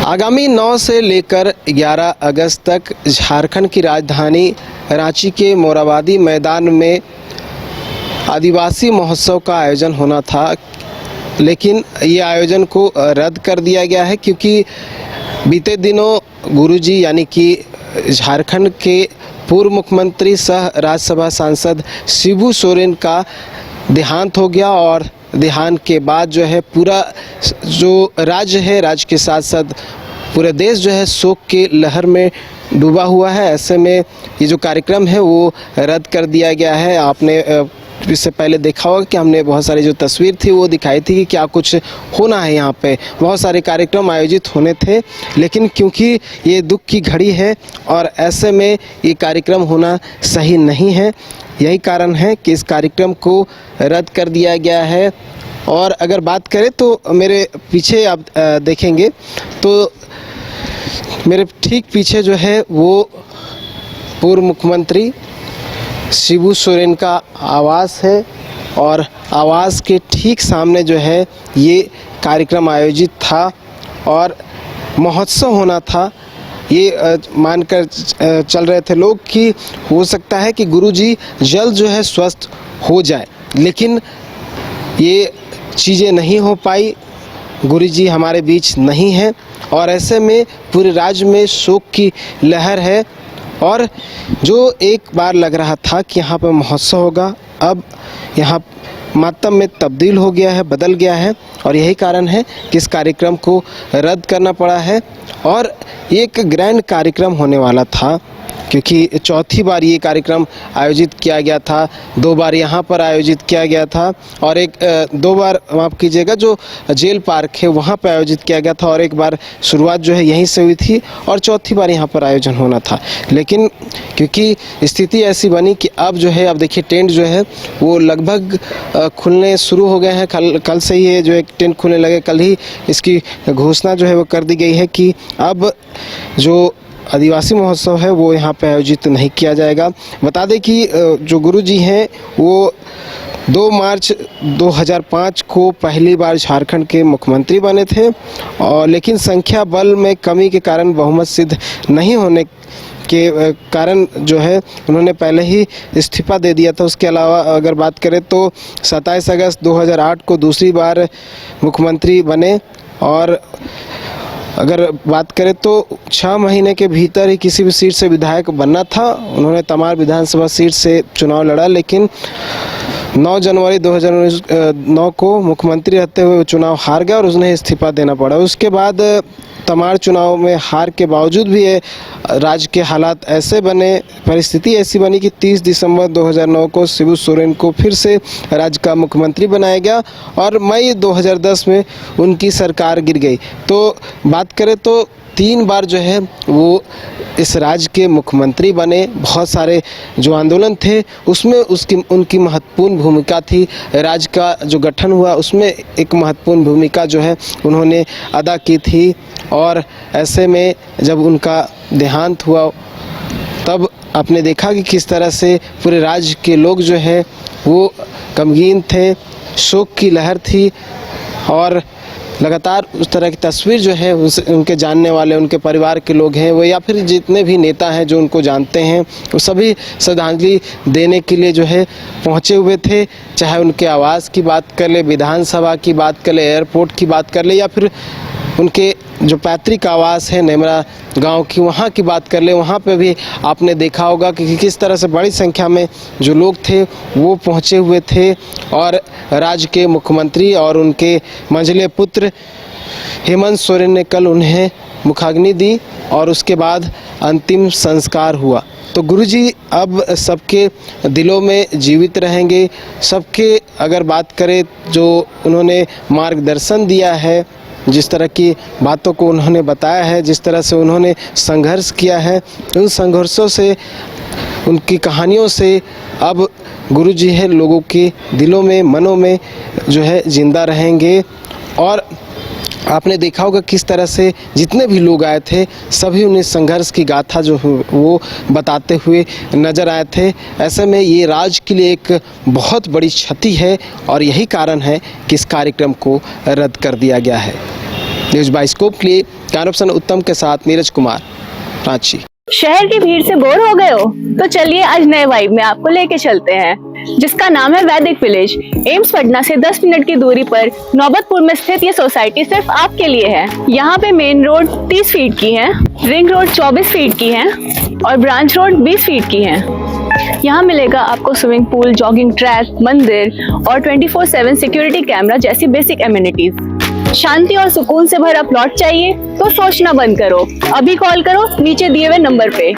आगामी 9 से लेकर 11 अगस्त तक झारखंड की राजधानी रांची के मोरहाबादी मैदान में आदिवासी महोत्सव का आयोजन होना था, लेकिन ये आयोजन को रद्द कर दिया गया है क्योंकि बीते दिनों गुरुजी यानी कि झारखंड के पूर्व मुख्यमंत्री सह राज्यसभा सांसद शिबू सोरेन का देहांत हो गया और देहांत के बाद जो है पूरा जो राज्य है, राज्य के साथ साथ पूरे देश जो है शोक के लहर में डूबा हुआ है। ऐसे में ये जो कार्यक्रम है वो रद्द कर दिया गया है। आपने इससे पहले देखा होगा कि हमने बहुत सारी जो तस्वीर थी वो दिखाई थी कि क्या कुछ होना है। यहाँ पे बहुत सारे कार्यक्रम आयोजित होने थे, लेकिन क्योंकि ये दुख की घड़ी है और ऐसे में ये कार्यक्रम होना सही नहीं है, यही कारण है कि इस कार्यक्रम को रद्द कर दिया गया है। और अगर बात करें तो मेरे पीछे आप देखेंगे तो मेरे ठीक पीछे जो है वो पूर्व मुख्यमंत्री शिबू सोरेन का आवास है और आवास के ठीक सामने जो है ये कार्यक्रम आयोजित था और महोत्सव होना था। ये मानकर चल रहे थे लोग कि हो सकता है कि गुरुजी जल्द जो है स्वस्थ हो जाए, लेकिन ये चीज़ें नहीं हो पाई। गुरुजी हमारे बीच नहीं है और ऐसे में पूरे राज्य में शोक की लहर है और जो एक बार लग रहा था कि यहाँ पर महोत्सव होगा, अब यहाँ मातम में तब्दील हो गया है, बदल गया है और यही कारण है कि इस कार्यक्रम को रद्द करना पड़ा है। और एक ग्रैंड कार्यक्रम होने वाला था क्योंकि चौथी बार ये कार्यक्रम आयोजित किया गया था। 2 बार यहाँ पर आयोजित किया गया था और 2 बार माफ़ कीजिएगा जो जेल पार्क है वहाँ पर आयोजित किया गया था और एक बार शुरुआत जो है यहीं से हुई थी और चौथी बार यहाँ पर आयोजन होना था। लेकिन क्योंकि स्थिति ऐसी बनी कि अब जो है, अब देखिए टेंट जो है वो लगभग खुलने शुरू हो गए हैं। कल से ही ये जो एक टेंट खुलने लगे, कल ही इसकी घोषणा जो है वो कर दी गई है कि अब जो आदिवासी महोत्सव है वो यहाँ पे आयोजित नहीं किया जाएगा। बता दें कि जो गुरुजी हैं वो 2 मार्च 2005 को पहली बार झारखंड के मुख्यमंत्री बने थे और लेकिन संख्या बल में कमी के कारण बहुमत सिद्ध नहीं होने के कारण जो है उन्होंने पहले ही इस्तीफा दे दिया था। उसके अलावा अगर बात करें तो 27 अगस्त 2008 को दूसरी बार मुख्यमंत्री बने और अगर बात करें तो 6 महीने के भीतर ही किसी भी सीट से विधायक बनना था। उन्होंने तमाड़ विधानसभा सीट से चुनाव लड़ा, लेकिन 9 जनवरी 2009 को मुख्यमंत्री रहते हुए चुनाव हार गया और उन्हें इस्तीफा देना पड़ा। उसके बाद तमाड़ चुनाव में हार के बावजूद भी राज्य के हालात ऐसे बने, परिस्थिति ऐसी बनी कि 30 दिसंबर 2009 को शिबू सोरेन को फिर से राज्य का मुख्यमंत्री बनाया गया और मई 2010 में उनकी सरकार गिर गई। तो बात करें तो 3 बार जो है वो इस राज्य के मुख्यमंत्री बने। बहुत सारे जो आंदोलन थे उसमें उनकी महत्वपूर्ण भूमिका थी। राज्य का जो गठन हुआ उसमें एक महत्वपूर्ण भूमिका जो है उन्होंने अदा की थी और ऐसे में जब उनका देहांत हुआ तब आपने देखा कि किस तरह से पूरे राज्य के लोग जो है वो गमगीन थे, शोक की लहर थी और लगातार उस तरह की तस्वीर जो है उनके जानने वाले, उनके परिवार के लोग हैं वो या फिर जितने भी नेता हैं जो उनको जानते हैं वो सभी श्रद्धांजलि देने के लिए जो है पहुंचे हुए थे। चाहे उनके आवास की बात कर ले, विधानसभा की बात कर ले, एयरपोर्ट की बात कर ले या फिर उनके जो पैतृक आवास है नेमरा गांव की वहाँ की बात कर ले, वहाँ पे भी आपने देखा होगा कि किस तरह से बड़ी संख्या में जो लोग थे वो पहुँचे हुए थे और राज्य के मुख्यमंत्री और उनके मंझले पुत्र हेमंत सोरेन ने कल उन्हें मुखाग्नि दी और उसके बाद अंतिम संस्कार हुआ। तो गुरुजी अब सबके दिलों में जीवित रहेंगे। सबके अगर बात करें जो उन्होंने मार्गदर्शन दिया है, जिस तरह की बातों को उन्होंने बताया है, जिस तरह से उन्होंने संघर्ष किया है, उन संघर्षों से, उनकी कहानियों से अब गुरुजी है लोगों के दिलों में, मनों में जो है जिंदा रहेंगे। और आपने देखा होगा किस तरह से जितने भी लोग आए थे सभी उन्हें संघर्ष की गाथा जो वो बताते हुए नज़र आए थे। ऐसे में ये राज्य के लिए एक बहुत बड़ी क्षति है और यही कारण है कि इस कार्यक्रम को रद्द कर दिया गया है। न्यूज़ बाइस्कोप के लिए कैमरापर्सन उत्तम के साथ नीरज कुमार, रांची। शहर की भीड़ से बोर हो गए हो? तो चलिए आज नए वाइब में आपको लेके चलते हैं, जिसका नाम है वैदिक विलेज। एम्स पटना से 10 मिनट की दूरी पर नौबतपुर में स्थित ये सोसाइटी सिर्फ आपके लिए है। यहाँ पे मेन रोड 30 फीट की है, रिंग रोड 24 फीट की है और ब्रांच रोड 20 फीट की है। यहाँ मिलेगा आपको स्विमिंग पूल, जॉगिंग ट्रैक, मंदिर और 24/7 सिक्योरिटी कैमरा जैसी बेसिक एमिनिटीज। शांति और सुकून से भरा प्लॉट चाहिए तो सोचना बंद करो, अभी कॉल करो नीचे दिए हुए नंबर पे।